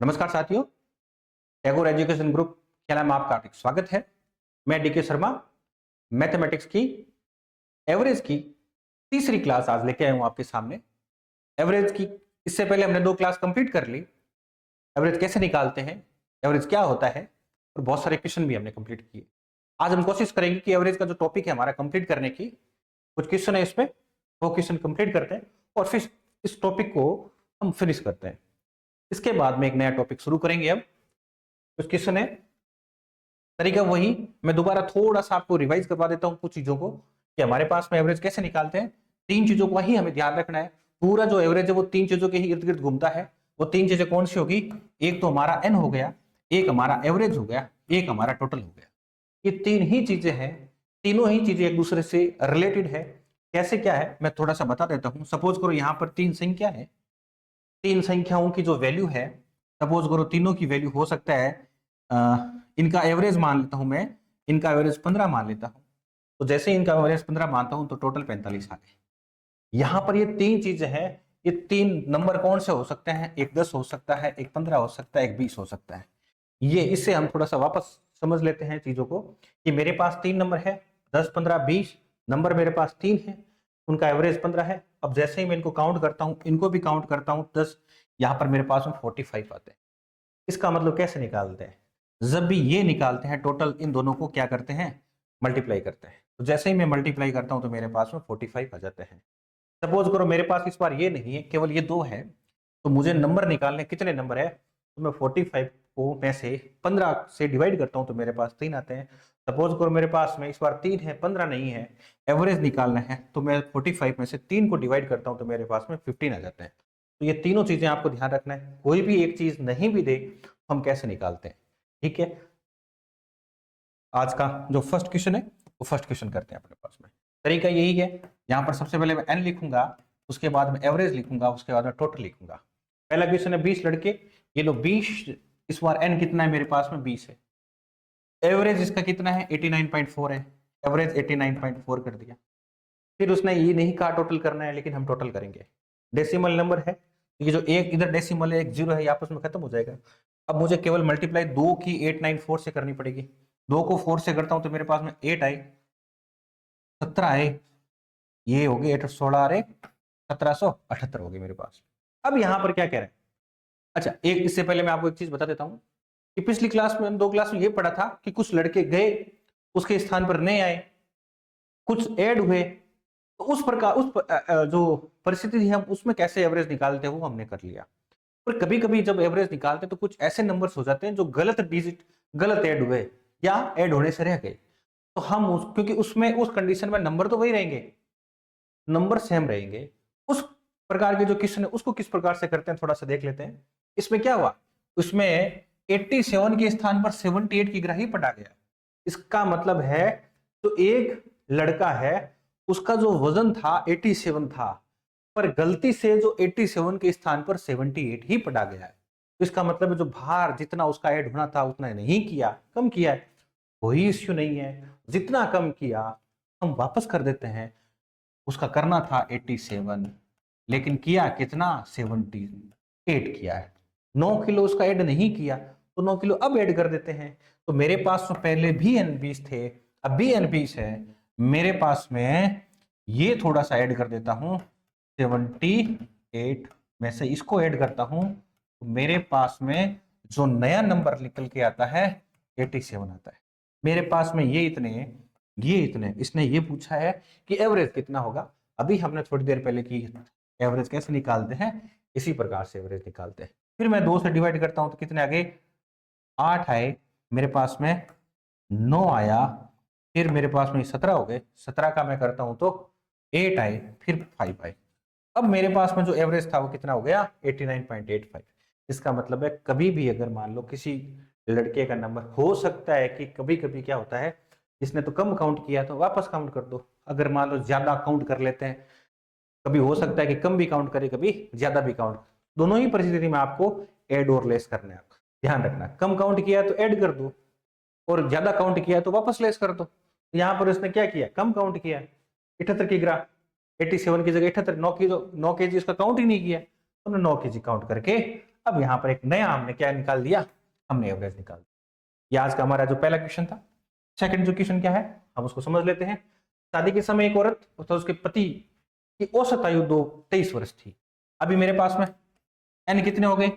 नमस्कार साथियों, Tagore education group के नाम आपका हार्दिक स्वागत है। मैं डीके शर्मा मैथमेटिक्स की एवरेज की तीसरी क्लास आज लेके आया हूं आपके सामने। एवरेज की इससे पहले हमने 2 क्लास कंप्लीट कर ली। एवरेज कैसे निकालते हैं, एवरेज क्या होता है और बहुत सारे क्वेश्चन भी हमने कंप्लीट किए। आज हम कोशिश करेंगे कि एवरेज का जो टॉपिक है हमारा कंप्लीट करने की, कुछ क्वेश्चन है इसमें, वो क्वेश्चन कंप्लीट करते हैं और फिर इस टॉपिक को हम फिनिश करते हैं। इसके बाद में एक नया टॉपिक शुरू करेंगे। अब कुछ क्वेश्चन है, तरीका वही, मैं दोबारा थोड़ा सा आपको रिवाइज करवा देता हूं कुछ चीजों को कि हमारे पास में एवरेज कैसे निकालते हैं। 3 चीजों को ही हमें ध्यान रखना है। पूरा जो एवरेज है वो 3 चीजों के ही इर्द गिर्द घूमता है। वो 3 चीजें कौन सी होगी? एक तो हमारा एन हो गया, एक हमारा एवरेज हो गया, एक हमारा टोटल हो गया। ये 3 ही चीजें हैं, तीनों ही चीजें एक दूसरे से रिलेटेड है। कैसे क्या है मैं थोड़ा सा बता देता हूं। सपोज करो यहाँ पर 3 संख्या है, 3 संख्याओं की जो वैल्यू है, सपोज करो तीनों की वैल्यू हो सकता है, इनका एवरेज मान लेता हूं मैं, इनका एवरेज 15 मान लेता हूं। तो जैसे इनका एवरेज 15 मानता हूं तो टोटल 45 आ गए। यहां पर ये 3 चीजें हैं। ये 3 नंबर कौन से हो सकते हैं? एक 10 हो सकता है, एक 15 हो सकता है, एक 20 हो सकता है। ये इससे हम थोड़ा सा वापस समझ लेते हैं चीजों को कि मेरे पास 3 नंबर है, 10, 15, 20 नंबर मेरे पास 3 है, उनका एवरेज 15 है। अब जैसे ही मैं इनको काउंट करता हूं, इनको भी काउंट करता हूं 10, यहां पर मेरे पास में 45 आते हैं। इसका मतलब कैसे निकालते हैं? जब भी ये निकालते हैं टोटल, इन दोनों को क्या करते हैं? मल्टीप्लाई करते हैं। तो जैसे ही मैं मल्टीप्लाई करता हूं तो मेरे पास में 45 आ जाते हैं। सपोज करो मेरे पास इस बार ये नहीं है, केवल ये 2 है, तो मुझे नंबर निकालने, कितने नंबर है? तो मैं 45 को में से 15 से डिवाइड करता हूं तो मेरे पास 3 आते हैं। सपोज करो मेरे पास में इस बार 3 है, 15 नहीं है, एवरेज निकालना है, तो मैं 45 में से 3 को डिवाइड करता हूं तो मेरे पास में 15 आ जाते हैं। तो ये तीनों चीजें आपको ध्यान रखना है। कोई भी एक चीज नहीं भी दे हम कैसे निकालते हैं, ठीक है। आज का जो फर्स्ट क्वेश्चन है वो फर्स्ट क्वेश्चन करते हैं अपने पास में। तरीका यही है, यहाँ पर सबसे पहले मैं एन लिखूंगा, उसके बाद में एवरेज लिखूंगा, उसके बाद में टोटल लिखूंगा। पहला क्वेश्चन है 20 लड़के, ये लो 20, इस बार एन कितना है मेरे पास में? 20 है। एवरेज इसका कितना है? 89.4 है। एवरेज 89.4 कर दिया। फिर उसने ये नहीं कहा टोटल करना है, लेकिन हम टोटल करेंगे। डेसिमल नंबर है, ये जो एक इधर डेसिमल है, एक जीरो है, ये आपस में खत्म हो जाएगा। अब मुझे केवल मल्टीप्लाई 2 की 894 से करनी पड़ेगी। 2 को 4 से करता हूं तो मेरे पास में 8 आए, 17 आए, ये हो गए 8 16 आ रहे 1778 हो गए मेरे पास। अब यहां पर क्या कह रहे हैं? अच्छा, एक इससे पहले मैं आपको एक चीज बता देता हूं कि पिछली क्लास में, 2 क्लास में ये पढ़ा था कि कुछ लड़के गए, उसके स्थान पर नए आए, कुछ ऐड हुए। तो उस प्रकार जो परिस्थिति थी, हम उसमें कैसे एवरेज निकालते हैं वो हमने कर लिया। पर कभी कभी जब एवरेज निकालते हैं तो कुछ ऐसे नंबर्स हो जाते हैं जो गलत डिजिट, गलत ऐड हुए या ऐड होने से रह गए। तो हम क्योंकि उसमें उस कंडीशन में नंबर तो वही रहेंगे, नंबर सेम रहेंगे, उस प्रकार के जो क्वेश्चन है उसको किस प्रकार से करते हैं थोड़ा सा देख लेते हैं। इसमें क्या हुआ, उसमें 87 के स्थान पर 78 की ग्राही पटा गया। इसका मतलब है तो एक लड़का है, उसका जो वजन था 87 था, पर गलती से जो 87 के स्थान पर 78 ही पटा गया है। तो इसका मतलब है जो भार जितना उसका ऐड होना था उतना नहीं किया, कम किया है। कोई इश्यू नहीं है, जितना कम किया हम वापस कर देते हैं। उसका करना था 87, लेकिन किया कितना? 78 किया है। 9 किलो उसका ऐड नहीं किया, तो 9 किलो अब ऐड कर देते हैं। तो मेरे पास तो पहले भी एन20 थे, अब भी एन20 है। मेरे पास में ये थोड़ा सा ऐड कर देता हूं, 78 में से इसको ऐड करता हूं, तो मेरे पास में जो नया नंबर निकल के आता है 87 आता है। मेरे पास में ये इतने इसने ये पूछा है कि एवरेज कितना होगा। अभी हमने थोड़ी देर पहले की एवरेज कैसे निकालते हैं, इसी प्रकार से एवरेज निकालते हैं। फिर मैं 2 से डिवाइड करता हूं तो कितने आ गए? 8 आए, मेरे पास में 9 आया, फिर मेरे पास में 17 हो गए, 17 का मैं करता हूं तो 8 आए, फिर 5 आए। अब मेरे पास में जो एवरेज था वो कितना हो गया? 89.85। इसका मतलब है कभी भी अगर मान लो किसी लड़के का नंबर, हो सकता है कि कभी कभी क्या होता है, इसने तो कम काउंट किया तो वापस काउंट कर दो। अगर मान लो ज्यादा काउंट कर लेते हैं, कभी हो सकता है कि कम भी काउंट करे, कभी ज्यादा भी काउंट, दोनों ही परिस्थिति में आपको ऐड और लेस करना है। ध्यान रखना, कम काउंट किया तो ऐड कर दो और ज्यादा काउंट किया तो वापस लेस कर दो। यहाँ पर इसने क्या किया? कम काउंट किया, 78 की ग्राफ, 87 की जगह 78, 9 के जी उसका काउंट ही नहीं किया, हमने 9 के जी काउंट करके अब यहाँ पर एक नया हमने क्या निकाल दिया, हमने एवरेज निकाल दिया। ये आज का हमारा जो पहला क्वेश्चन था। सेकंड जो क्वेश्चन क्या है हम उसको समझ लेते हैं। शादी के समय एक औरत तो उसके पति की औसत आयु 23 वर्ष थी। अभी मेरे पास में एन कितने हो गए,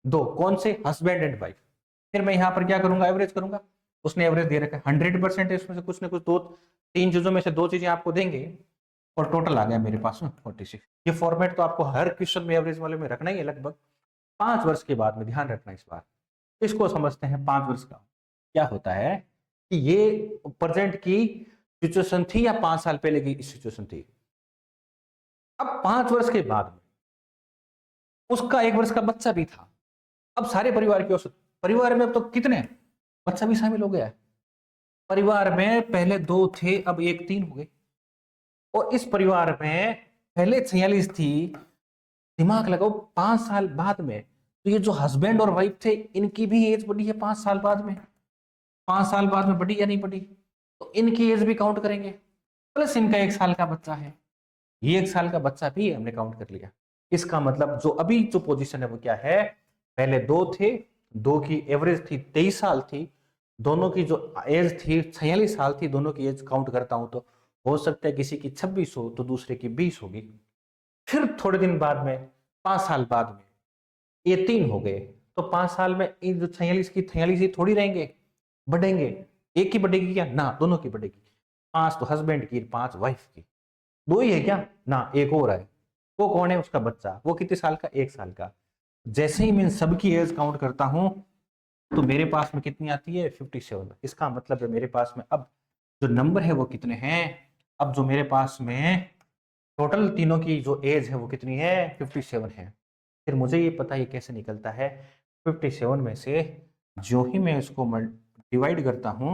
2, कौन से, हस्बैंड एंड वाइफ। फिर मैं यहाँ पर क्या करूंगा, एवरेज करूंगा। उसने एवरेज दे रखा है 100% है, उसमें से कुछ ना कुछ 3 चीजों में से 2 चीजें आपको देंगे और टोटल आ गया मेरे पास में 46। ये फॉर्मेट तो आपको हर क्वेश्चन में एवरेज वाले में रखना ही है लगभग। 5 वर्ष के बाद में ध्यान रखना इस बार। इसको समझते हैं 5 वर्ष का क्या होता है कि ये प्रेजेंट की सिचुएशन थी या 5 साल पहले की सिचुएशन थी। अब 5 वर्ष के बाद में उसका 1 वर्ष का बच्चा भी था। अब सारे परिवार की औसत, परिवार में अब तो कितने, बच्चा भी शामिल हो गया है। परिवार में पहले 2 थे, अब 1 3 हो गए। और इस परिवार में पहले 46 थी। दिमाग लगाओ 5 साल बाद में तो ये जो हस्बैंड और वाइफ थे इनकी भी एज बढ़ी है 5 साल बाद में। 5 साल बाद में बढ़ी या नहीं बढ़ी, तो इनकी एज भी काउंट करेंगे, प्लस इनका 1 साल का बच्चा है, ये 1 साल का बच्चा भी हमने काउंट कर लिया। इसका मतलब जो अभी जो पोजीशन है वो क्या है, पहले 2 थे, 2 की एवरेज थी 23 साल थी, दोनों की जो एज थी 46 साल थी, दोनों की एज काउंट करता हूं तो हो सकता है किसी की 26 हो तो दूसरे की 20 होगी। फिर थोड़े दिन बाद में 5 साल बाद में ये 3 हो गए, तो 5 साल में इन जो 46 की 46 ही थोड़ी रहेंगे, बढ़ेंगे। एक की बढ़ेगी क्या, ना, दोनों की बढ़ेगी। 5 तो हस्बैंड की, 5 वाइफ की। 2 ही है क्या, ना, एक और है। वो कौन है, उसका बच्चा। वो कितने साल का, 1 साल का। जैसे ही मैं सबकी एज काउंट करता हूं तो मेरे पास में कितनी आती है, 57। इसका मतलब है मेरे पास में अब जो नंबर है वो कितने हैं, अब जो मेरे पास में टोटल तीनों की जो एज है वो कितनी है, 57 है। फिर मुझे ये पता है ये कैसे निकलता है, 57 में से जो ही मैं इसको डिवाइड करता हूं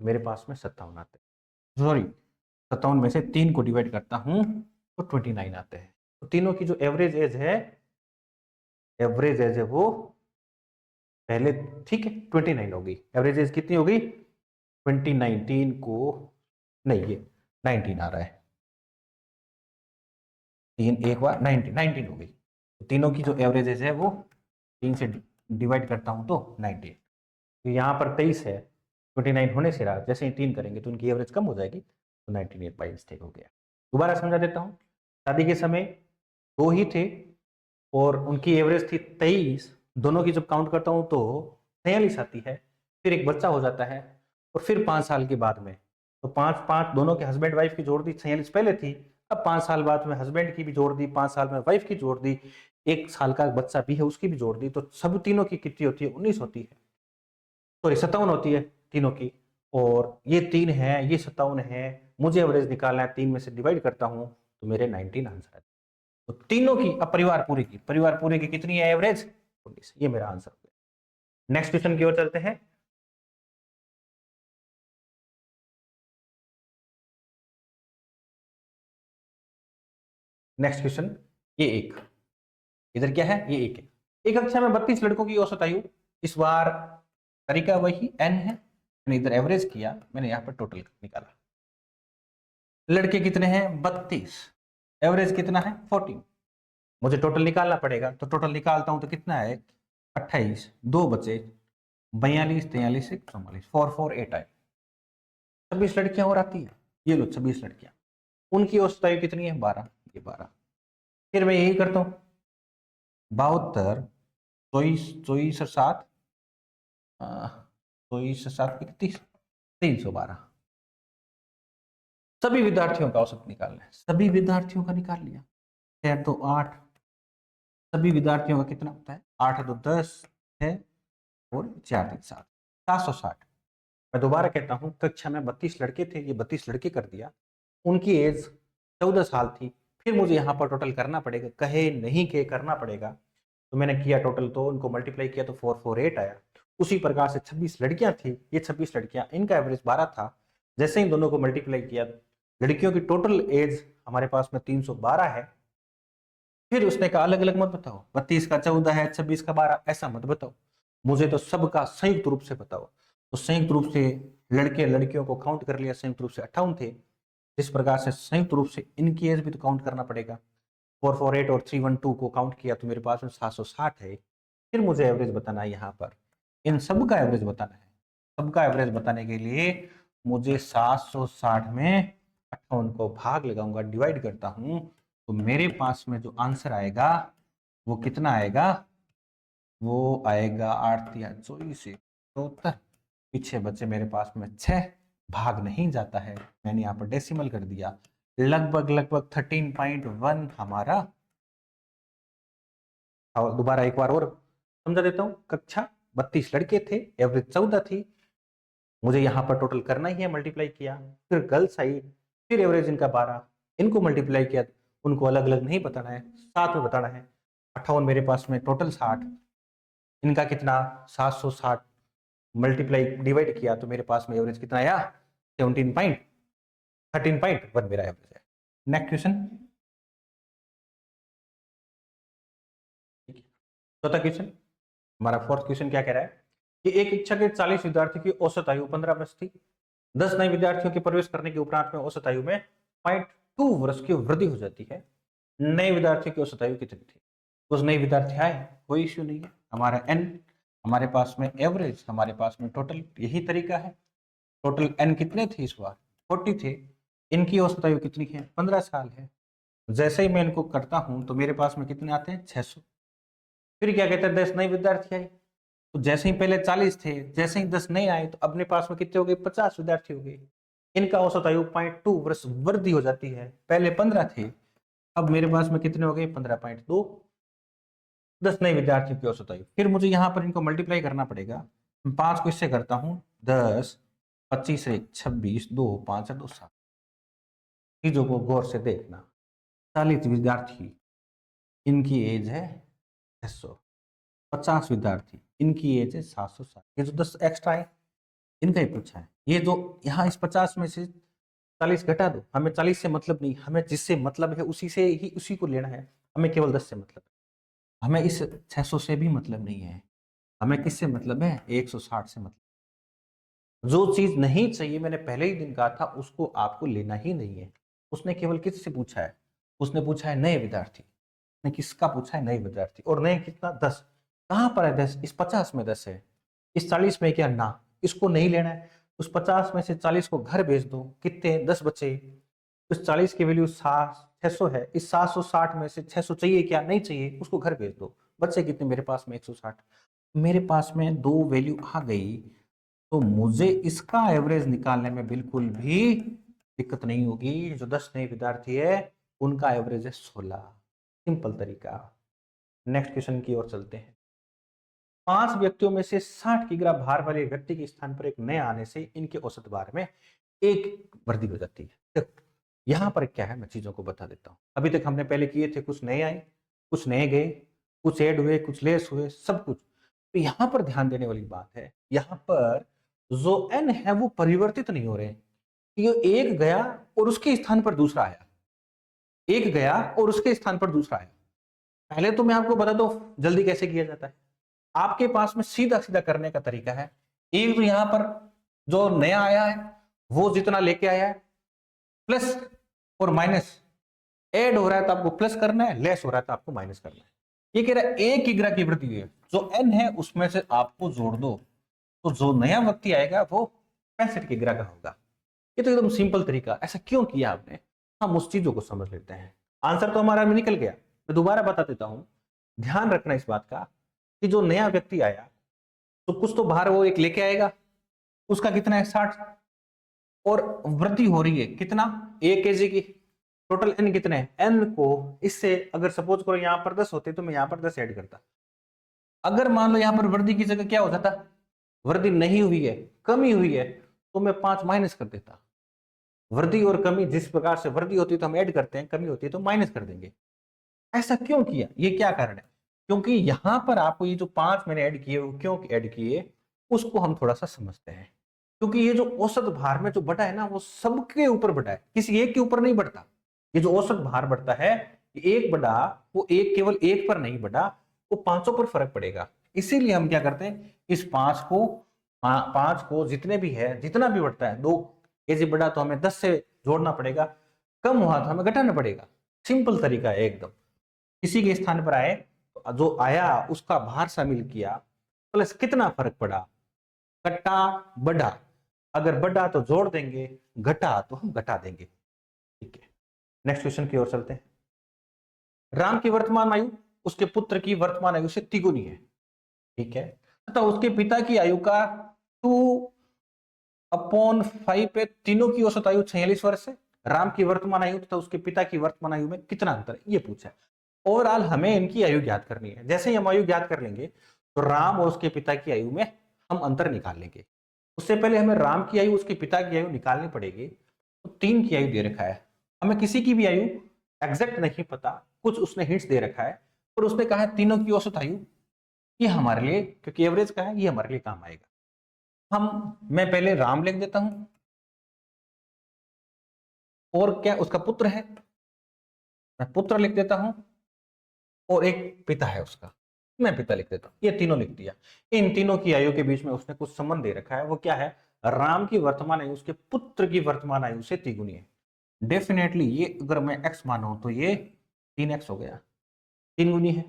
मेरे पास में 57 आते हैं। सॉरी, 57 में से 3 को डिवाइड करता हूं तो 29 आते हैं। तो तीनों की जो एवरेज एज है, एवरेज एज है वो पहले, ठीक है, 29 होगी। एवरेज एज कितनी होगी, 29। 3 को नहीं, ये 19 आ रहा है, 3 एक बार 19 हो गई। तो तीनों की जो एवरेज है वो 3 से डिवाइड करता हूं तो 19। तो यहाँ पर 23 है, 29 होने से रहा, जैसे ही 3 करेंगे तो उनकी एवरेज कम हो जाएगी, तो 98 बाई मिस्टेक हो गया। दोबारा समझा देता हूँ। शादी के समय 2 ही थे और उनकी एवरेज थी 23, दोनों की जब काउंट करता हूँ तो 46 आती है। फिर एक बच्चा हो जाता है और फिर 5 साल के बाद में, तो 5 दोनों के हस्बैंड वाइफ की जोड़ दी, 46 पहले थी, अब 5 साल बाद में हस्बैंड की भी जोड़ दी, 5 साल में वाइफ की जोड़ दी, 1 साल का बच्चा भी है उसकी भी जोड़ दी, तो सब तीनों की कितनी होती है, 19 होती है, सॉरी 57 होती है तीनों की। और ये 3 है, ये 57 है, मुझे एवरेज निकालना है, 3 में से डिवाइड करता हूं तो मेरे 19 आंसर है। तो तीनों की, अब परिवार पूरे की कितनी है एवरेज, 19। ये मेरा आंसर हो गया। नेक्स्ट क्वेश्चन की ओर चलते हैं। नेक्स्ट क्वेश्चन, ये एक, इधर क्या है, ये एक है। एक कक्षा में 32 लड़कों की औसत आयु, इस बार तरीका वही n है, मैंने इधर एवरेज किया, मैंने यहाँ पर टोटल निकाला। लड़के कितने हैं, 32, एवरेज कितना है 14, मुझे टोटल निकालना पड़ेगा, तो टोटल निकालता हूं तो कितना है, 28, 2 बचे, 42, 43, 44, 4 4 8 आए। 26 लड़कियां और आती है, ये लो 26 लड़कियां, उनकी औसत आयु कितनी है, 12, ये 12। फिर मैं यही करता हूँ, 72, 24, 24 और 7, 24 और 7 31, 312। सभी विद्यार्थियों का औसत निकालना है, सभी विद्यार्थियों का निकाल लिया, 6 तो 8, सभी विद्यार्थियों का कितना होता है, 8 तो 10 है और 4 3 7, 760। मैं दोबारा कहता हूं, कक्षा में 32 लड़के थे, ये 32 लड़के कर दिया, उनकी एज 14 साल थी। फिर मुझे यहाँ पर टोटल करना पड़ेगा, कहे नहीं के करना पड़ेगा, तो मैंने किया टोटल, तो उनको मल्टीप्लाई किया तो 448 आया। उसी प्रकार से 26 लड़कियां थी, ये 26 लड़कियां, इनका एवरेज 12 था। जैसे ही दोनों को मल्टीप्लाई किया, लड़कियों की टोटल एज हमारे पास में 312 है। फिर उसने कहा अलग अलग मत बताओ, 32 का 14 है, 26 का 12, ऐसा मत बताओ, मुझे तो सबका संयुक्त रूप से बताओ। तो संयुक्त रूप से लड़के लड़कियों को काउंट कर लिया, संयुक्त रूप से 58 थे। इस प्रकार से संयुक्त रूप से इनकी एज भी तो काउंट करना पड़ेगा। 448 और 312 को काउंट किया तो मेरे पास में 760 है। फिर मुझे एवरेज बताना है यहाँ पर, इन सब का एवरेज बताना है। सबका एवरेज बताने के लिए मुझे 760 में 58 को भाग लगाऊंगा, डिवाइड करता हूं, तो मेरे पास में जो आंसर आएगा वो कितना आएगा, वो आएगा 8 या 24 72, पीछे बचे मेरे पास में 6, भाग नहीं जाता है, मैंने यहाँ पर डेसिमल कर दिया, लगभग लगभग 13.1 हमारा। और दोबारा एक बार और समझा देता हूँ, कक्षा 32 लड़के थे, एवरेज 14 थी, मुझे यहाँ पर टोटल करना ही है, मल्टीप्लाई किया, फिर गर्ल्स आई, फिर एवरेज इनका 12, इनको मल्टीप्लाई किया, उनको अलग अलग नहीं बताना है, साथ में बताना है। 58 मेरे पास में टोटल 60, इनका कितना 760 मल्टीप्लाई डिवाइड किया तो मेरे पास में एवरेज कितना आया 13.1 मेरा एवरेज है। नेक्स्ट क्वेश्चन, चौथा क्वेश्चन, हमारा फोर्थ क्वेश्चन क्या कह रहा है कि एक कक्षा के 40 विद्यार्थियों की औसत आयु 15 वर्ष थी, 10 नए विद्यार्थियों के प्रवेश करने के उपरांत में औसत आयु में 0.2 वर्ष की वृद्धि हो जाती है, नए विद्यार्थियों की औसत आयु कितनी थी। कुछ नए विद्यार्थी आए, कोई इश्यू नहीं है, हमारा एन, हमारे पास में एवरेज, हमारे पास में टोटल, यही तरीका है। टोटल एन कितने थे इस बार 40 थे, इनकी औसत आयु कितनी है 15 साल है। जैसे ही मैं इनको करता हूं तो मेरे पास में कितने आते हैं 600। फिर क्या कहते हैं 10 नए विद्यार्थी आए, तो जैसे ही पहले 40 थे, जैसे ही 10 नए आए तो अपने पास में कितने हो गए 50 विद्यार्थी हो गए, इनका औसत आयु 0.2 वर्ष वृद्धि हो जाती है, पहले 15 थे, अब मेरे पास में कितने हो गए 15.2, 10 नए विद्यार्थियों की औसत आयु। फिर मुझे यहाँ पर इनको मल्टीप्लाई करना पड़ेगा, 5 को इससे करता हूँ 10, 25 से 26, 2 5 2 7, चीजों को गौर से देखना। 40 विद्यार्थी, इनकी एज है 600, 50 विद्यार्थी, इनकी एज है 760, ये जो 10 एक्स्ट्रा है इनका ही पूछा है। ये जो यहाँ इस 50 में से 40 घटा दो, हमें 40 से मतलब नहीं, हमें जिससे मतलब है उसी से ही, उसी को लेना है, हमें केवल 10 से मतलब है, हमें इस 600 से भी मतलब नहीं है, हमें किससे मतलब है 160 से मतलब। जो चीज नहीं चाहिए मैंने पहले ही दिन कहा था उसको आपको लेना ही नहीं है। उसने केवल किससे पूछा है, उसने पूछा है नए विद्यार्थी, ने किसका पूछा है नए विद्यार्थी, और नए कितना 10, कहां पर है 10, इस 50 में 10 है, इस 40 में क्या ना, इसको नहीं लेना है, उस 50 में से 40 को घर भेज दो, कितने 10 बचे, उस 40 की वैल्यू 600 है, इस 760 में से 600 चाहिए क्या, नहीं चाहिए, उसको घर भेज दो, बचे कितने मेरे पास में 160, मेरे पास में दो वैल्यू आ गई, तो मुझे इसका एवरेज निकालने में बिल्कुल भी दिक्कत नहीं होगी। जो 10 नए विद्यार्थी है उनका एवरेज है 16, सिंपल तरीका। नेक्स्ट क्वेश्चन की ओर चलते हैं। 5 व्यक्तियों में से 60 किग्रा भार वाले व्यक्ति के स्थान पर एक नए आने से इनके औसत भार में एक वृद्धि हो जाती है। देखो यहां पर क्या है, मैं चीजों को बता देता हूं। अभी तक हमने पहले किए थे, कुछ नए आए, कुछ नए गए, कुछ ऐड हुए, कुछ लेस हुए, सब कुछ। तो यहां पर ध्यान देने वाली बात है, यहां पर जो एन है वो परिवर्तित नहीं हो रहे, ये एक गया और उसके स्थान पर दूसरा आया, एक गया और उसके स्थान पर दूसरा आया। पहले तो मैं आपको बता दूं जल्दी कैसे किया जाता है। आपके पास में सीधा सीधा करने का तरीका है, एक तो यहां पर जो नया आया है वो जितना लेके आया है, प्लस और माइनस, ऐड हो रहा है तो आपको प्लस करना है, लेस हो रहा है तो आपको माइनस करना है। ये कह रहा है एक किग्रा की वृद्धि हुई है, जो एन है उसमें से आपको जोड़ दो, तो जो नया व्यक्ति आएगा वो 65 किग्रा का होगा। ये तो एकदम सिंपल तरीका। ऐसा क्यों किया आपने, हम उस चीजों को समझ लेते हैं। आंसर तो हमारा में निकल गया, मैं दोबारा बता देता हूं। ध्यान रखना इस बात का कि जो नया व्यक्ति आया तो कुछ तो बाहर वो एक लेके आएगा, उसका कितना है 60, और वृद्धि हो रही है कितना 1 kg की। टोटल एन कितने हैं, एन को इससे अगर सपोज करो यहां पर 10 होते तो मैं यहां पर 10 ऐड करता। अगर मान लो यहां पर वृद्धि की जगह क्या हो जाता, वृद्धि नहीं हुई है कमी हुई है, तो मैं 5 माइनस कर देता। वृद्धि और कमी, जिस प्रकार से वृद्धि होती है तो हम ऐड करते हैं, कमी होती है तो माइनस कर देंगे। ऐसा क्यों किया, ये क्या कारण है, क्योंकि यहां पर आपको ये जो 5 मैंने ऐड किए वो क्यों ऐड किए उसको हम थोड़ा सा समझते हैं। क्योंकि ये जो औसत भार में जो बढ़ा है ना वो सबके ऊपर बढ़ा है, किसी एक के ऊपर नहीं बढ़ता। ये जो औसत भार बढ़ता है, एक बढ़ा, वो एक केवल एक पर नहीं बढ़ा, वो पांचों पर फर्क पड़ेगा। इसीलिए हम क्या करते हैं, इस 5 को जितने भी है, जितना भी बढ़ता है, 2 kg बढ़ा तो हमें 10 से जोड़ना पड़ेगा, कम हुआ तो हमें घटाना पड़ेगा। सिंपल तरीका है एकदम। किसी के स्थान पर आए तो जो आया उसका भार शामिल किया, प्लस कितना फर्क पड़ा, घटा बढ़ा। अगर बढ़ा तो जोड़ देंगे, घटा तो हम घटा देंगे। ठीक है, नेक्स्ट क्वेश्चन की ओर चलते हैं। राम की वर्तमान आयु उसके पुत्र की वर्तमान आयु से तिगुनी है। ठीक है, तथा उसके पिता की आयु का 2/5 है। तीनों की औसत आयु 46 वर्ष है। राम की वर्तमान आयु तथा उसके पिता की वर्तमान आयु में कितना अंतर है, ये पूछा है। ओवरऑल हमें इनकी आयु ज्ञात करनी है। जैसे ही हम आयु ज्ञात कर लेंगे तो राम और उसके पिता की आयु में हम अंतर निकाल लेंगे। उससे पहले हमें राम की आयु उसके पिता की आयु निकालनी पड़ेगी। तो 3 की आयु दे रखा है, हमें किसी की भी आयु एग्जैक्ट नहीं पता, कुछ उसने हिंट्स दे रखा है, और उसने कहा है तीनों की औसत आयु, ये हमारे लिए, क्योंकि एवरेज का है, ये हमारे लिए काम आएगा। मैं पहले राम लिख देता हूं, और क्या उसका पुत्र है, मैं पुत्र लिख देता हूं, और एक पिता है उसका, मैं पिता लिख देता हूं। ये तीनों लिख दिया। इन तीनों की आयु के बीच में उसने कुछ संबंध दे रखा है, वो क्या है, राम की वर्तमान आयु उसके पुत्र की वर्तमान आयु से तिगुनी है। डेफिनेटली ये अगर मैं x मानूं तो ये 3x हो गया, 3 गुनी है।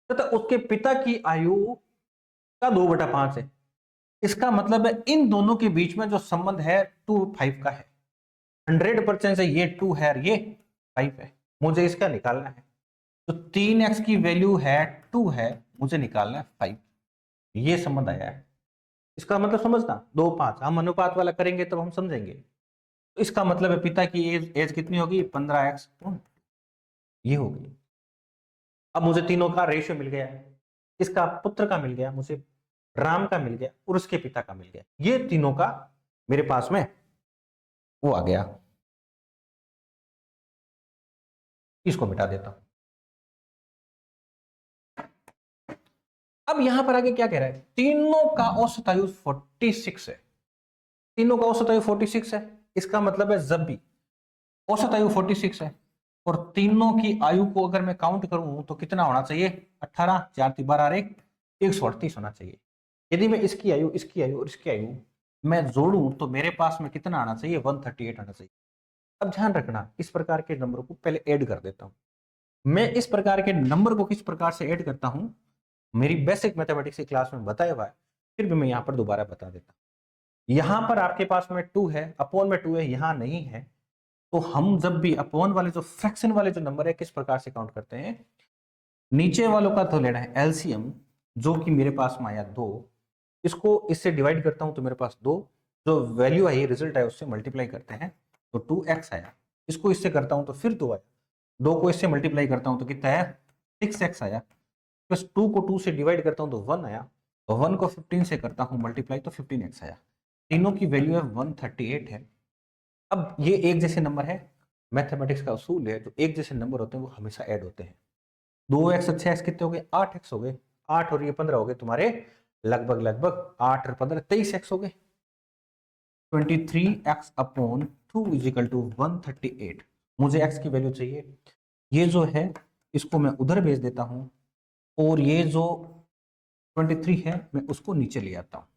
तथा उसके पिता की आयु का 2/5 है। इसका मतलब है इन दोनों के बीच में जो संबंध है 2/5 का है। 100% से ये 2 है, ये 5 है, मुझे इसका निकालना है। तो 3x की वैल्यू है 2 है, मुझे निकालना है 5। ये संबंध आया है। इसका मतलब समझना, 2/5 हम अनुपात वाला करेंगे तब हम समझेंगे। तो इसका मतलब है पिता की एज कितनी होगी, 15x, ये होगी। अब मुझे तीनों का रेशियो मिल गया है, इसका पुत्र का मिल गया, मुझे राम का मिल गया, और उसके पिता का मिल गया। ये तीनों का मेरे पास में वो आ गया। इसको मिटा देता हूं। अब यहां पर आगे क्या कह रहा है, तीनों का औसत आयु 46 है। तीनों का औसत आयु 46 है, इसका मतलब है जब भी औसत आयु 46 है और तीनों की आयु को अगर मैं काउंट करूं तो कितना होना चाहिए, 18, 4 3 12 138 होना चाहिए। यदि मैं इसकी आयु, इसकी आयु और इसकी आयु मैं जोड़ूं तो मेरे पास में कितना आना चाहिए, 138 आना चाहिए। अब ध्यान रखना, इस प्रकार के नंबर को पहले ऐड कर देता हूं। मैं इस प्रकार के नंबर को किस प्रकार से ऐड करता हूं, मेरी बेसिक मैथमेटिक्स की क्लास में बताया हुआ है, फिर भी मैं यहां पर दोबारा बता देता हूं। यहां पर आपके पास में 2 है, अपॉन में 2 है, यहां नहीं है। तो हम जब भी अपॉन वाले जो फ्रैक्शन वाले जो नंबर है किस प्रकार से काउंट करते हैं, नीचे वालों का तो लेना है एलसीएम, जो कि मेरे पास में आया 2, इसको इससे डिवाइड करता हूं तो मेरे पास 2, जो वैल्यू आई रिजल्ट है उससे मल्टीप्लाई करते हैं तो 2x आया। इसको इससे करता हूं तो फिर 2 आया, 2 को इससे मल्टीप्लाई करता हूं तो कितना है, 6x आया। प्लस 2 को 2 से डिवाइड करता हूं तो 1 आया, और 1 को 15 से करता हूं मल्टीप्लाई तो 15x आया। तीनों की वैल्यू है 138 है। अब ये एक जैसे नंबर है, मैथमेटिक्स का उसूल है, जो एक जैसे नंबर होते हैं वो हमेशा ऐड होते हैं। 2x और 6x कितने हो गए, 8x हो गए, 8 और ये 15 हो गए तुम्हारे, लगभग लगभग 8 और 15 23x हो गए। 23x upon 2 is equal to 138। मुझे x की वैल्यू चाहिए, ये जो है इसको मैं उधर भेज देता हूं, और ये जो 23 है मैं उसको नीचे ले आता हूं।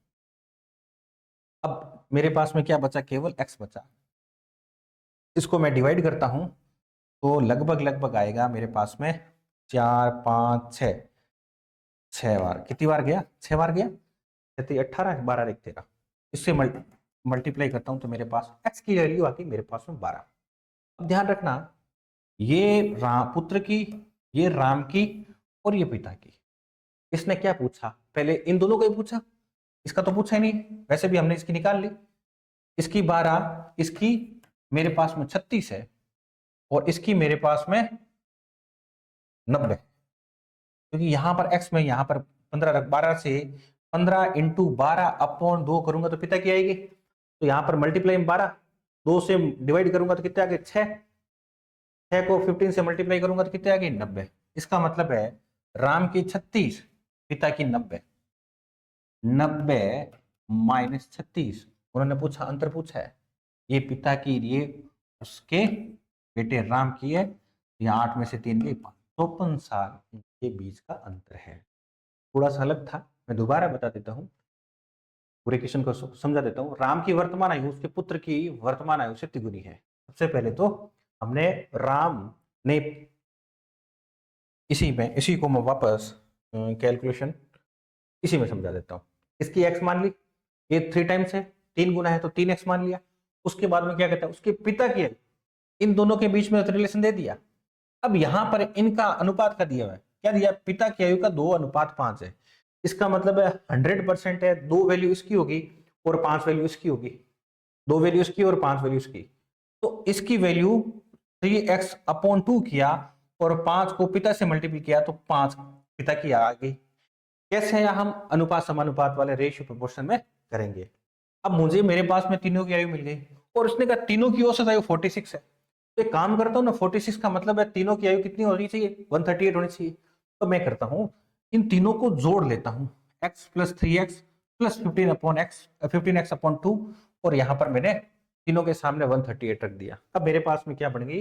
अब मेरे पास में क्या बचा, केवल x बचा। इसको मैं डिवाइड करता हूं तो लगभग लगभग आएगा मेरे पास में 4 5 6, 6 बार, कितनी बार गया, 6 बार गया, 18 12 1 13। इससे मल्टीप्लाई करता हूं तो मेरे पास x की वैल्यू आती मेरे पास में 12। अब ध्यान रखना, ये पुत्र की, ये राम की, और ये पिता की। इसने क्या पूछा, पहले इन दोनों को ही पूछा, इसका तो पूछा ही नहीं, वैसे भी हमने इसकी निकाल ली। इसकी 12, इसकी मेरे पास में 36 है, और इसकी मेरे पास में 90, क्योंकि यहां पर x में यहां पर 15 12 से 15 इंटू 12 अपॉन 2 करूंगा तो पिता की आएगी। तो यहां पर मल्टीप्लाई 12, 2 से डिवाइड करूंगा तो कितने आ गए, 6, 6 को 15 से मल्टीप्लाई करूंगा तो कितने आ गए, 90। इसका मतलब है राम की 36, पिता की 90, 90 माइनस 36। उन्होंने पूछा, अंतर पूछा है, ये पिता की, ये उसके बेटे राम की है, या 8 में से 3 गई 5, 54 साल के बीच का अंतर है। थोड़ा सा अलग था, मैं दोबारा बता देता हूं, पूरे क्वेश्चन को समझा देता हूं। राम की वर्तमान आयु उसके पुत्र की वर्तमान आयु से तिगुनी है। सबसे पहले तो हमने राम ने इसी को मैं वापस कैलकुलेशन इसी में समझा देता हूँ। इसकी x मान ली, ये 3 टाइम्स है, 3 गुना है तो 3x मान लिया। उसके बाद में क्या कहता है, उसके पिता की आयु, इन दोनों के बीच में रिलेशन दे दिया। अब यहां पर इनका अनुपात का दिया हुआ है, क्या दिया, पिता की आयु का 2:5 है। इसका मतलब है 100% है, 2 वैल्यू इसकी होगी और 5 वैल्यू इसकी होगी, 2 वैल्यू इसकी और 5 वैल्यू इसकी। तो इसकी वैल्यू 3x/2 किया और 5 को पिता से मल्टीप्लाई किया तो 5 पिता की आ गई। कैसे हम अनुपात समानुपात वाले रेशियो प्रोपोर्शन में करेंगे। अब मुझे मेरे पास में तीनों की आयु मिल गई और उसने कहा तीनों की औसत आयु 46 है, तो एक काम करता हूँ ना, 46 का मतलब है तीनों की आयु कितनी होनी चाहिए, 138 होनी चाहिए। तो मैं करता हूँ इन तीनों को जोड़ लेता हूँ, x + 3x + 15x/2 और यहां पर मैंने तीनों के सामने 138 रख दिया। अब मेरे पास में क्या बन गई,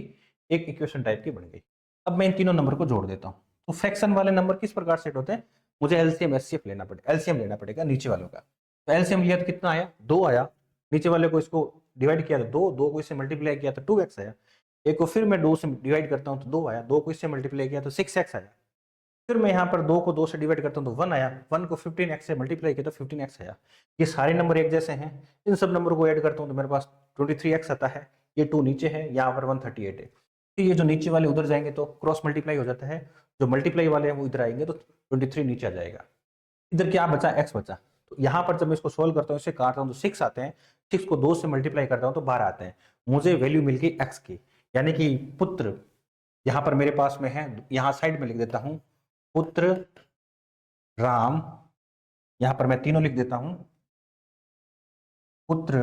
एक इक्वेशन टाइप की बन गई। अब मैं इन तीनों नंबर को जोड़ देता हूँ। तो फ्रैक्शन वाले नंबर किस प्रकार सेट होते हैं, मुझे एलसीएम एचसीएफ लेना पड़ेगा, एलसीएम लेना पड़ेगा नीचे वालों का। तो एलसीएम लिया तो कितना आया, 2 आया। नीचे वाले को इसको डिवाइड किया तो 2 को इससे मल्टीप्लाई किया तो 2x आया। एक को फिर मैं 2 से डिवाइड करता हूं तो 2 आया, 2 को इससे मल्टीप्लाई किया तो 6x आया। फिर मैं यहाँ पर 2 को 2 से डिवाइड करता हूँ तो 1 आया, 1 को 15x से मल्टीप्लाई किया तो 15x आया। ये सारे नंबर एक जैसे हैं, इन सब नंबर को ऐड करता हूँ तो मेरे पास 23x आता है। ये 2 नीचे है, यहाँ पर 138 है। तो ये जो नीचे वाले उधर जाएंगे तो क्रॉस मल्टीप्लाई हो जाता है, जो मल्टीप्लाई वाले हैं वो इधर आएंगे तो 23 नीचे आ जाएगा। इधर क्या बचा, x बचा। तो यहाँ पर जब मैं इसको सोल्व करता हूँ, इसे काटता हूँ तो 6 आते हैं, 6 को 2 से मल्टीप्लाई करता हूँ तो 12 आते हैं। मुझे वैल्यू मिल गई x की, यानी कि पुत्र यहाँ पर मेरे पास में है, यहाँ साइड में लिख देता हूँ पुत्र राम, यहां पर मैं तीनों लिख देता हूं, पुत्र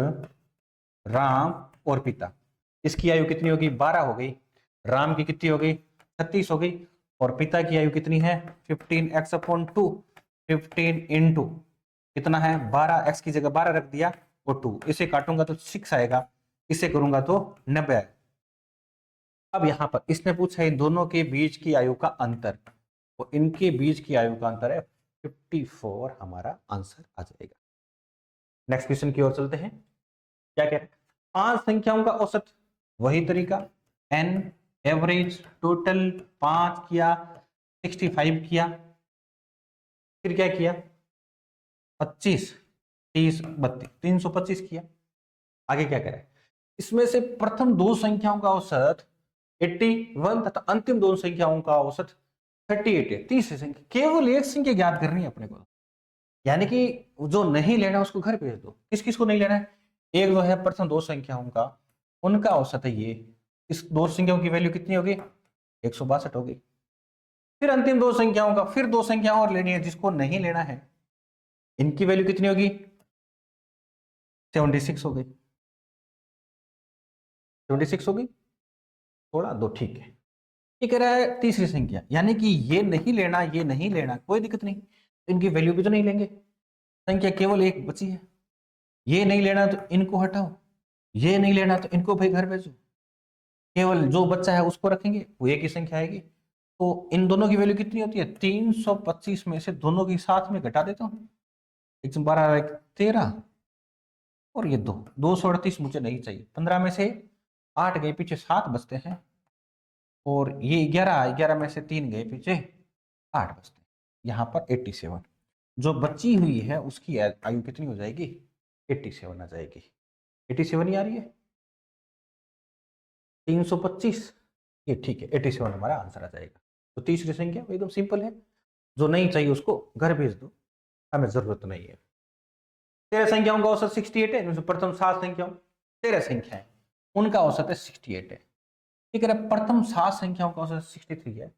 राम और पिता। इसकी आयु कितनी होगी, 12 हो गई। राम की कितनी हो गई, 36 हो गई। और पिता की आयु कितनी है, 15x/2, 15 इंटू कितना है 12, x की जगह 12 रख दिया और 2, इसे काटूंगा तो 6 आएगा, इसे करूंगा तो 90 आएगा। अब यहां पर इसने पूछा इन दोनों के बीच की आयु का अंतर, तो इनके बीच की आयु का अंतर है 54, हमारा आंसर आ जाएगा। नेक्स्ट क्वेश्चन की ओर चलते हैं। क्या कह रहे हैं, 5 संख्याओं का औसत, वही तरीका, n एवरेज टोटल 5 किया, 65 किया, फिर क्या किया 25, 30, 32, 325 किया। आगे क्या करें, इसमें से प्रथम 2 संख्याओं का औसत 81 तथा अंतिम 2 संख्याओं का औसत 38 है। तीसरी संख्या, केवल एक संख्या ज्ञात करनी है अपने को, यानी कि जो नहीं लेना उसको घर भेज दो। किस किस को नहीं लेना है, एक जो है प्रथम 2 संख्याओं का, उनका औसत है ये, इस 2 संख्याओं की वैल्यू कितनी होगी 162 होगी। फिर अंतिम 2 संख्याओं का, फिर 2 संख्याओं और लेनी है जिसको नहीं लेना है, इनकी वैल्यू कितनी होगी 76 हो गई, 76 हो गई, थोड़ा दो, ठीक है। ये कह रहा है तीसरी संख्या, यानी कि ये नहीं लेना, ये नहीं लेना, कोई दिक्कत नहीं, इनकी वैल्यू भी तो नहीं लेंगे, संख्या केवल एक बची है। ये नहीं लेना तो इनको हटाओ, ये नहीं लेना तो इनको भाई घर भेजो, केवल जो बच्चा है उसको रखेंगे, वो एक ही संख्या आएगी। तो इन दोनों की वैल्यू कितनी होती है, 325 में से दोनों की साथ में घटा देता हूँ, 112 13 और ये 238 मुझे नहीं चाहिए, 15 में से 8 गए पीछे, 7 बचते हैं, और ये 11 में से 3 गए पीछे, 8 बचते हैं। यहाँ पर 87 जो बची हुई है उसकी आयु कितनी हो जाएगी, 87 आ जाएगी। 87 ही आ रही है, 325, ये ठीक है, 87 हमारा आंसर आ जाएगा। तो तीसरी संख्या एकदम सिंपल है, जो नहीं चाहिए उसको घर भेज दो, हमें जरूरत नहीं है। 13 संख्याओं का औसत 68 है, प्रथम 7 संख्याओं 13 संख्याएं, उनका औसत है 68 है। ठीक है, प्रथम 7 संख्याओं का औसत 63 है,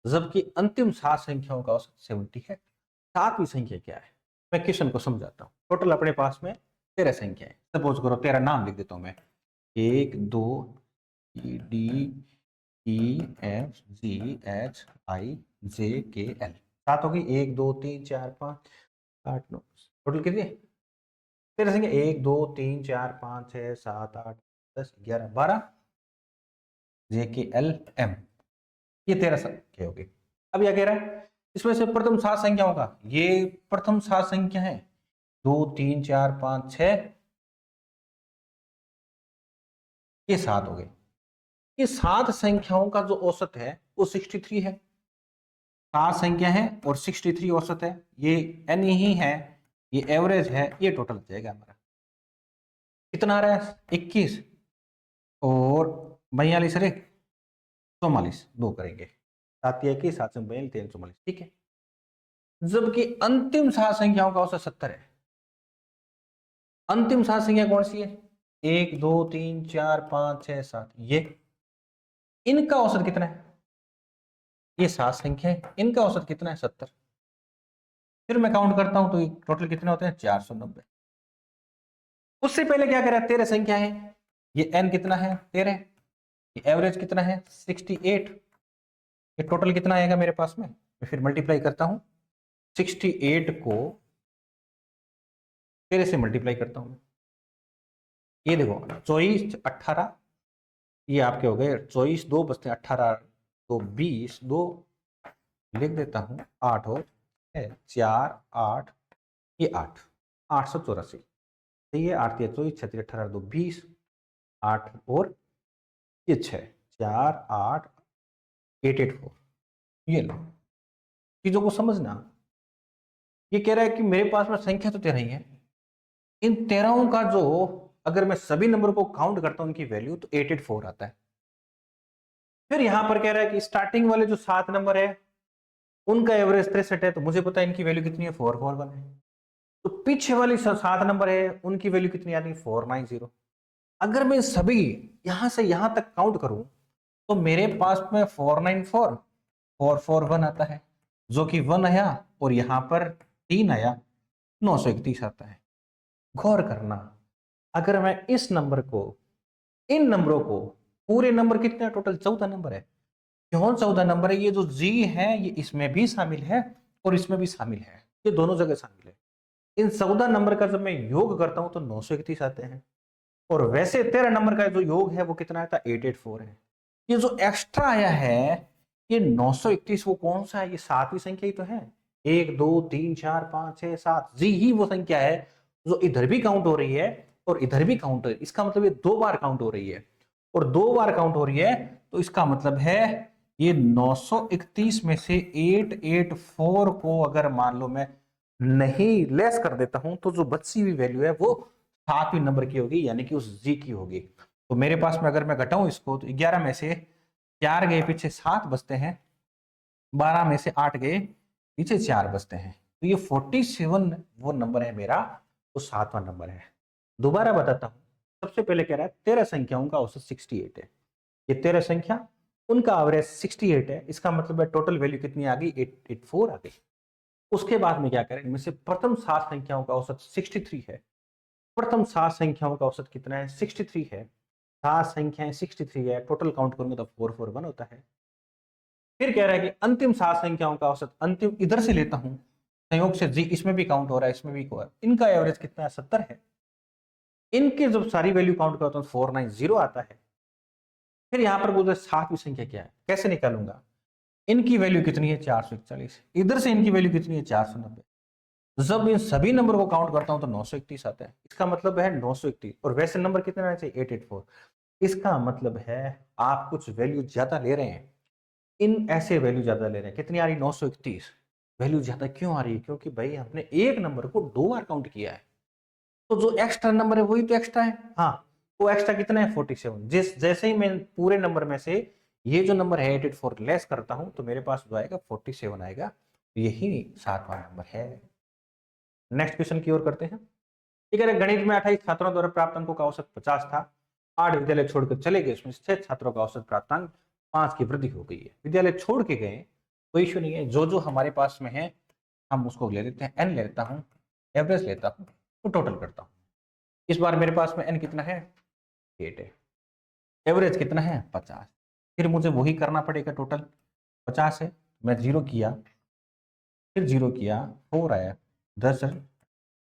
जबकि अंतिम 7 संख्याओं का औसत 70 है। सातवीं संख्या क्या है, मैं क्वेश्चन को समझाता हूँ। टोटल अपने पास में 13 संख्याएं, सपोज करो 13 नाम लिख देता हूं मैं, 1 2 D E F G H I J K L, 7 होगी, 1 2 3 4 5 8 9, टोटल कितनी 13 संख्या, 1 2 3 4 5 6 7 8 10 11 12, जे के एल एम, ये 13 संख्या होगी। अब क्या कह रहा है, इसमें से प्रथम 7 संख्याओं का, ये प्रथम 7 संख्या है, 2 3 4 5 6, ये 7 हो गए। ये 7 संख्याओं का जो औसत है वो 63 है। 7 संख्या है और 63 औसत है, ये n ही है, ये एवरेज है, ये टोटल आ जाएगा हमारा। कितना आ रहा है 21 और 42 रे 44, 2 करेंगे, 7 21 7 42 3 44, ठीक है। जबकि अंतिम 7 संख्याओं का औसत 70 है। अंतिम 7 संख्या कौन सी है? 1 2 3 4 5 6 7, ये इनका औसत कितना है? ये 7 संख्या है, इनका औसत कितना है? 70। फिर मैं काउंट करता हूं तो टोटल कितने होते हैं? 490। उससे पहले क्या करें? 13 संख्या है, ये n कितना है? 13, ये एवरेज कितना है? 68, ये टोटल कितना आएगा मेरे पास में? मैं फिर मल्टीप्लाई करता हूं, 68 को 13 से मल्टीप्लाई करता हूं। ये देखो 24 18, ये आपके हो गए 24, 2 बचते हैं 18 तो 20, 2 लिख देता हूं, 8 और 4 8, ये 8 884, ये 8 3 24 36 18 2 20, 8 और ये 6 4 8 884, ये लो। चीजों को समझना, ये कह रहा है कि मेरे पास में संख्या तो 13 ही है, इन 13 का जो अगर मैं सभी नंबर को काउंट करता हूं उनकी वैल्यू तो 884 आता है। फिर यहां पर कह रहा है कि स्टार्टिंग वाले जो 7 नंबर है उनका एवरेज 63 है, तो मुझे पता है इनकी वैल्यू कितनी है? 441 है। तो पीछे वाली 7 नंबर है उनकी वैल्यू कितनी आती है? 490। अगर मैं सभी यहां से यहां तक काउंट करूं तो मेरे पास में 494 441 आता है, जो कि 1 आया, और यहां पर 3 आया, 931 आता है। गौर करना, अगर मैं इस नंबर को, इन नंबरों को, पूरे नंबर कितने? टोटल 14 नंबर है। क्यों 14 नंबर है? ये जो जी है ये इसमें भी शामिल है और इसमें भी शामिल है, ये दोनों जगह शामिल है। इन 14 नंबर का जब मैं योग करता हूं तो 931 आते हैं, और वैसे 13 नंबर का जो योग है वो कितना आता है? 884 है। ये जो एक्स्ट्रा आया है ये 931, वो कौन सा है? ये 7वीं संख्या ही तो है, 1 2 3 4 5 6 7, जी ही वो संख्या है जो इधर भी काउंट हो रही है और इधर भी काउंट हो रही है। इसका मतलब ये 2 बार काउंट हो रही है, और 2 बार काउंट हो रही है, तो इसका मतलब है ये 931 में से 884 को अगर मान लो मैं नहीं लेस कर देता हूं तो जो बची हुई वैल्यू है वो 7वीं नंबर की होगी, यानी कि उस जी की होगी। तो मेरे पास में अगर मैं घटाऊं इसको तो 11 में से 4 गए, पीछे 7 बचते हैं, 12 में से 8 गए, पीछे 4 बचते हैं, तो ये 47 वो नंबर है मेरा, वो 7वां नंबर है। दोबारा बताता हूं, सबसे पहले कह रहा है 13 संख्याओं का औसत 68 है, ये 13 संख्या उनका एवरेज 68 है, इसका मतलब है टोटल वैल्यू कितनी आ गई? 884 आ गई। उसके बाद में क्या करें? इनमें से प्रथम 7 संख्याओं का औसत 63 है। प्रथम 7 संख्याओं का औसत कितना है? 63 है। 7 संख्याएं 63 है, टोटल काउंट करूंगा तो 441 होता है। फिर कह रहा है कि अंतिम 7 संख्याओं का औसत, अंतिम इधर से लेता हूं, संयोग से जी इसमें भी काउंट हो रहा है, इसमें भी हो रहा है, इनका एवरेज कितना है? 70 है। इनके जब सारी वैल्यू काउंट करता हूं 490 आता है। फिर यहां पर बोलते 7वीं संख्या क्या है, कैसे निकालूंगा? इनकी वैल्यू कितनी है? 441। इधर से इनकी वैल्यू कितनी है? 490। जब इन सभी नंबर को काउंट करता हूं तो 931 आता है, इसका मतलब है 931, और वैसे नंबर कितने आने चाहिए? 884। इसका मतलब है आप कुछ वैल्यू ज्यादा ले रहे हैं, इन ऐसे वैल्यू ज्यादा ले रहे हैं। कितनी आ रही? 931। वैल्यू ज्यादा क्यों आ रही है? क्योंकि भाई हमने एक नंबर को 2 बार काउंट किया है, तो जो एक्स्ट्रा नंबर है वही तो एक्स्ट्रा है। हाँ, वो एक्स्ट्रा कितना है? 47। जैसे ही मैं पूरे नंबर में से ये जो नंबर है 884 लेस करता हूं तो मेरे पास जो आएगा 47 आएगा, यही 7वां नंबर है। नेक्स्ट क्वेश्चन की ओर करते हैं। ठीक है, गणित में 28 छात्रों द्वारा प्राप्त अंकों का औसत 50 था, 8 विद्यालय छोड़कर चले गए, उसमें 6 छात्रों का औसत प्राप्तांक 5 की वृद्धि हो गई है। विद्यालय छोड़ के गए, कोई इश्यू नहीं है, जो जो हमारे पास में है हम उसको ले लेते हैं, एन ले लेता हूं, एवरेज लेता हूं, तो टोटल करता हूं। इस बार मेरे पास में एन कितना है? 8 है। एवरेज कितना है? 50। फिर मुझे वही करना पड़ेगा, टोटल 50 है, मैं 0 किया, फिर 0 किया, 4 आया, 10,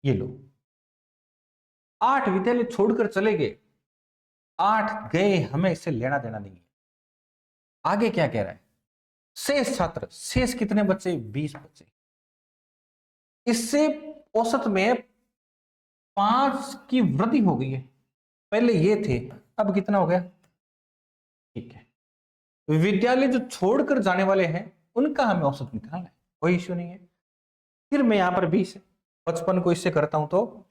ये लो। 8 विद्यालय छोड़कर चले गए, 8 गए, हमें इससे लेना देना नहीं है। आगे क्या कह रहा है? शेष छात्र, शेष कितने बच्चे? 20 बच्चे। इससे औसत में 5 की वृद्धि हो गई है, पहले ये थे, अब कितना हो गया? ठीक है, विद्यालय जो छोड़कर जाने वाले हैं उनका हमें औसत निकालना है, कोई इश्यू नहीं है। फिर मैं यहाँ पर 20 55 को इससे करता हूं तो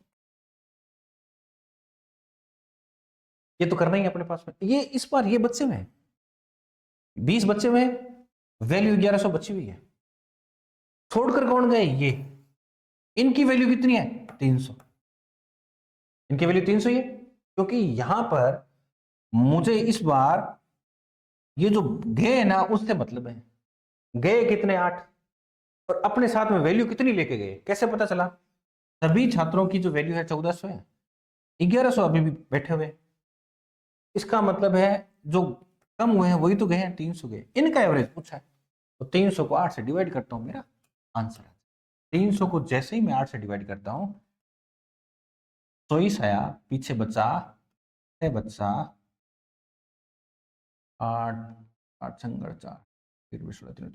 ये तो करना ही है अपने पास में। ये इस बार ये बच्चे में 20 बच्चे में वैल्यू 1100 बची हुई है। छोड़कर कौन गए? ये। इनकी वैल्यू कितनी है? 300। इनकी वैल्यू 300 ही है, क्योंकि यहां पर मुझे इस बार ये जो गए ना उससे मतलब है। गए कितने? 8। और अपने साथ में वैल्यू कितनी लेके गए? कैसे पता चला? सभी छात्रों की जो वैल्यू है 1400 है, 1100 अभी भी बैठे हुए। इसका मतलब है जो कम हुए हैं वही तो गए हैं, 300 गए। इनका एवरेज पूछा है, तो 300 को 8 से डिवाइड करता हूं, मेरा आंसर है। 300 को जैसे ही मैं 8 से डिवाइड करता हूं, 24 आया, पीछे बचा 6 बचा 8, 8 संगड़ 4, फिर भी 16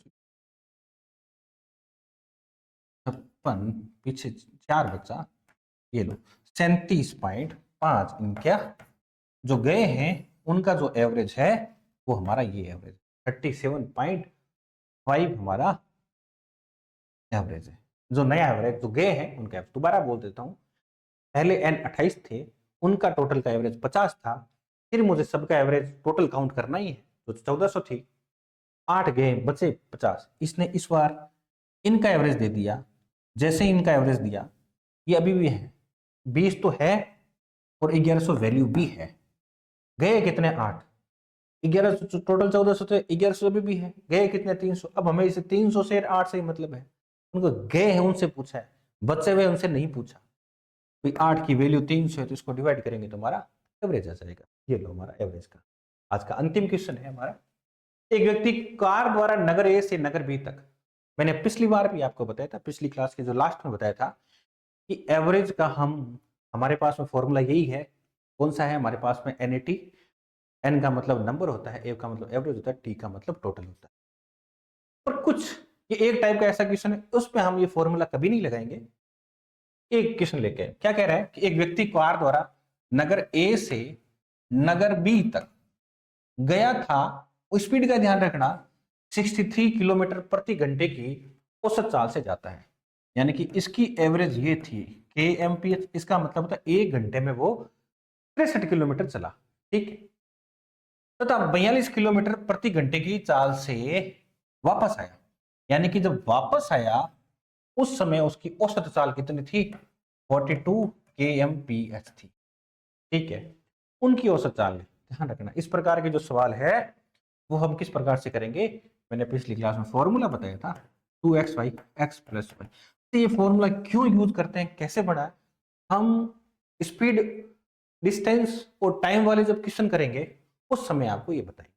56, पीछे 4 बचा, ये लो 37.5। इनका जो गए हैं उनका जो एवरेज है वो हमारा ये एवरेज 37.5 हमारा एवरेज है। जो नया एवरेज जो गए हैं उनका दोबारा बोल देता हूं, पहले n 28 थे, उनका टोटल का एवरेज 50 था। फिर मुझे सबका एवरेज टोटल काउंट करना ही है, तो 1400 थी, 8 गए बचे 50। इसने इस बार इनका एवरेज दे दिया। जैसे ही इनका एवरेज दिया, ये अभी भी है 20 तो है और 1100 वैल्यू भी है। गए कितने? 8। 1100 टोटल 1400 थे, 1100 अभी भी है। गए कितने? 300। अब हमें इसे 300 से 8 से ही मतलब है। उनको गए हैं उनसे पूछा है, बचे हुए उनसे नहीं पूछा। 8 की वैल्यू 300 है, तो इसको डिवाइड करेंगे तो हमारा एवरेज आ जाएगा। ये लो हमारा एवरेज का आज का अंतिम क्वेश्चन है हमारा। एक व्यक्ति कार द्वारा नगर ए से नगर बी तक, मैंने पिछली बार भी आपको बताया था, पिछली क्लास के जो लास्ट में बताया था कि एवरेज का हमारे पास में फॉर्मूला यही है। कौन सा है हमारे पास में? NAT। N का मतलब नंबर होता है, A का मतलब एवरेज होता है, T का मतलब टोटल होता है। और कुछ ये एक टाइप का ऐसा क्वेश्चन है उस पर हम ये फॉर्मूला कभी नहीं लगाएंगे। एक क्वेश्चन लेके क्या कह रहा है कि एक व्यक्ति कार द्वारा नगर ए से नगर बी तक गया था, स्पीड का ध्यान रखना 63 किलोमीटर प्रति घंटे की औसत चाल से जाता है। यानी कि इसकी एवरेज ये थी kmph। इसका मतलब होता है 1 घंटे में वो 63 किलोमीटर चला, ठीक। तथा 42 किलोमीटर प्रति घंटे की चाल से वापस आया। यानी कि जब वापस आया उस समय उसकी औसत चाल कितनी थी? 42 kmph थी, ठीक है। उनकी औसत चाल ध्यान रखना। इस प्रकार के जो सवाल है वो हम किस प्रकार से करेंगे? मैंने पिछली क्लास में फॉर्मूला बताया था 2xy x + y। तो ये फॉर्मूला क्यों यूज करते हैं, कैसे बना है? हम स्पीड, डिस्टेंस और टाइम वाले जब क्वेश्चन करेंगे उस समय आपको ये बताएंगे।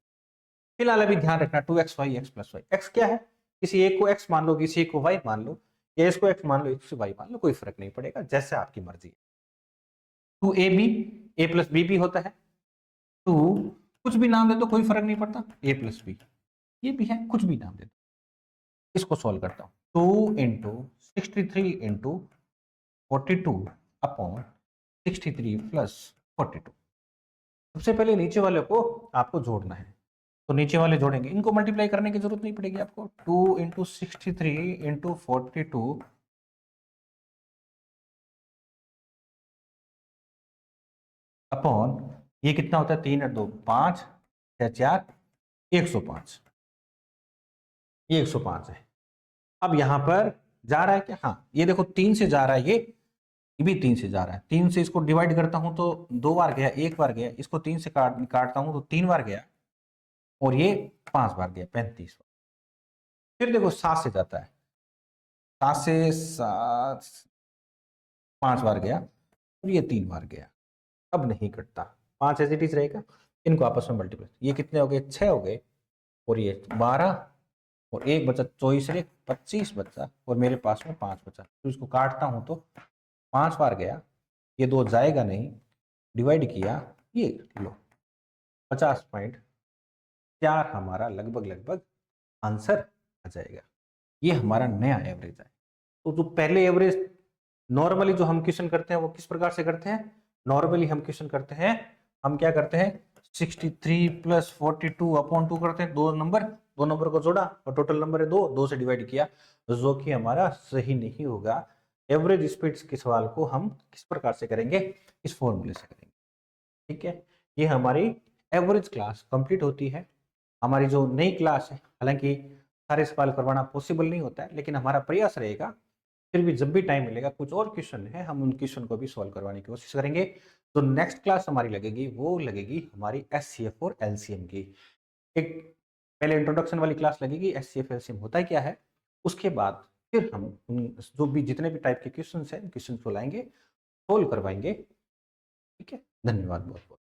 फिलहाल अभी ध्यान रखना 2xy x + y। x क्या है? किसी एक को x मान लो, किसी एक को y मान लो, या इसको x मान लो, इसको y मान लो, कोई फर्क नहीं पड़ेगा, जैसे आपकी मर्जी है। 2ab, a + b भी होता है। 2 कुछ भी नाम दे दो कोई फर्क नहीं पड़ता, a + b ये भी है, कुछ भी नाम दे दो। इसको सॉल्व करता हूं, 2 × 63 × 42 अपॉन 63 + 42। सबसे पहले नीचे वाले को आपको जोड़ना है, तो नीचे वाले जोड़ेंगे, इनको मल्टीप्लाई करने की जरूरत नहीं पड़ेगी आपको। 2 × 63 × 42 अपॉन ये कितना होता है? 3 × 2 5, 6 4 105। ये 105 है। अब यहां पर जा रहा है क्या? हाँ, ये देखो 3 से जा रहा है, ये भी 3 से जा रहा है। 3 से इसको डिवाइड करता हूं तो 2 बार गया, 1 बार गया। इसको 3 से काटता हूं तो 3 बार गया, और ये 5 बार गया, 35 बार। फिर देखो 7 से जाता है, 7 से 7 5 बार गया, और ये 3 बार गया। अब नहीं कटता, 5 एज इट इज रहेगा। इनको आपस में मल्टीप्लाई, ये कितने हो गए? 6 हो गए, और ये 12, और 1 बचा 24 से 25 बचा, और मेरे पास में 5 बचा। तो इसको काटता हूं तो 5 बार गया, ये 2 जाएगा नहीं, डिवाइड किया, ये लो 50.4 हमारा लगभग आंसर आ जाएगा। ये हमारा नया एवरेज है। तो जो पहले एवरेज नॉर्मली जो हम क्वेश्चन करते हैं वो किस प्रकार से करते हैं? नॉर्मली हम क्वेश्चन करते हैं, हम क्या करते हैं? 63 + 42 अपॉन 2 करते हैं, 2 नंबर दो नंबर को जोड़ा और टोटल नंबर है 2 से डिवाइड किया, जो कि हमारा सही नहीं होगा। एवरेज स्पीड्स के सवाल को हम किस प्रकार से करेंगे, इस फॉर्मूले से करेंगे। ठीक है, ये हमारी एवरेज क्लास कंप्लीट होती है। हमारी जो नई क्लास है, हालांकि सारे सवाल करवाना पॉसिबल नहीं होता है, लेकिन हमारा प्रयास रहेगा, फिर भी जब भी टाइम मिलेगा कुछ और क्वेश्चन है हम उन क्वेश्चन को भी सॉल्व करवाने की कोशिश करेंगे। तो नेक्स्ट क्लास हमारी लगेगी, वो लगेगी हमारी एचसीएफ और एलसीएम की। एक पहले इंट्रोडक्शन वाली क्लास लगेगी, एचसीएफ एलसीएम होता है क्या है, उसके बाद फिर हम उन जो भी जितने भी टाइप के क्वेश्चन है क्वेश्चन को लाएंगे, सोल्व करवाएंगे। ठीक है, धन्यवाद बहुत बहुत।